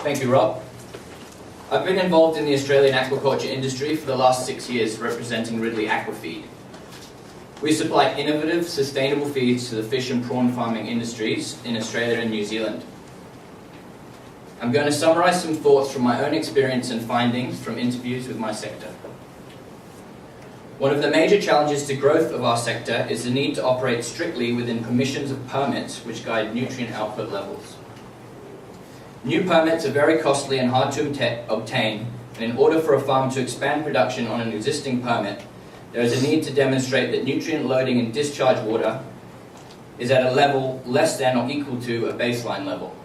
Thank you, Rob. I've been involved in the Australian aquaculture industry for the last 6 years, representing Ridley Aquafeed. We supply innovative, sustainable feeds to the fish and prawn farming industries in Australia and New Zealand. I'm going to summarise some thoughts from my own experience and findings from interviews with my sector. One of the major challenges to growth of our sector is the need to operate strictly within permissions of permits which guide nutrient output levels. New permits are very costly and hard to obtain, and in order for a farm to expand production on an existing permit, there is a need to demonstrate that nutrient loading in discharge water is at a level less than or equal to a baseline level.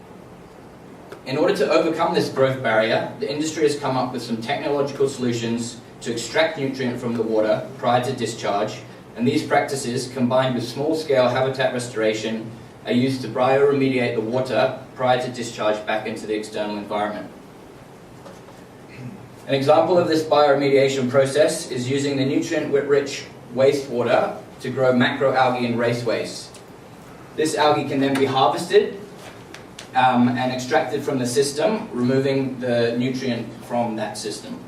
In order to overcome this growth barrier, the industry has come up with some technological solutions to extract nutrient from the water prior to discharge, and these practices, combined with small-scale habitat restoration, are used to bioremediate the water prior to discharge back into the external environment. An example of this bioremediation process is using the nutrient-rich wastewater to grow macroalgae and raceways. This algae can then be harvested and extracted from the system, removing the nutrient from that system.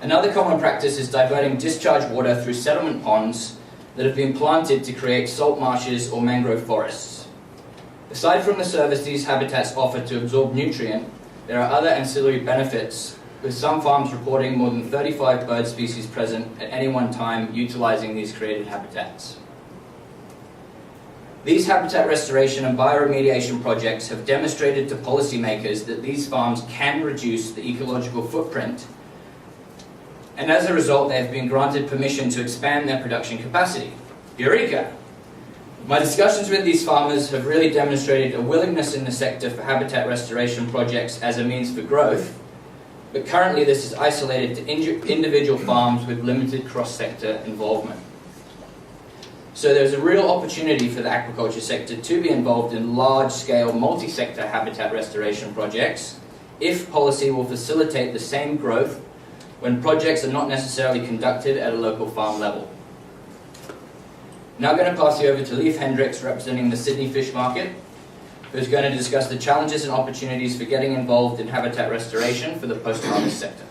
Another common practice is diverting discharge water through settlement ponds that have been planted to create salt marshes or mangrove forests. Aside from the service these habitats offer to absorb nutrient, there are other ancillary benefits, with some farms reporting more than 35 bird species present at any one time utilizing these created habitats. These habitat restoration and bioremediation projects have demonstrated to policymakers that these farms can reduce the ecological footprint, and as a result they have been granted permission to expand their production capacity. Eureka! My discussions with these farmers have really demonstrated a willingness in the sector for habitat restoration projects as a means for growth, but currently this is isolated to individual farms with limited cross-sector involvement. So there's a real opportunity for the aquaculture sector to be involved in large-scale multi-sector habitat restoration projects if policy will facilitate the same growth when projects are not necessarily conducted at a local farm level. Now I'm going to pass you over to Leif Hendricks, representing the Sydney Fish Market, who's going to discuss the challenges and opportunities for getting involved in habitat restoration for the post-harvest sector.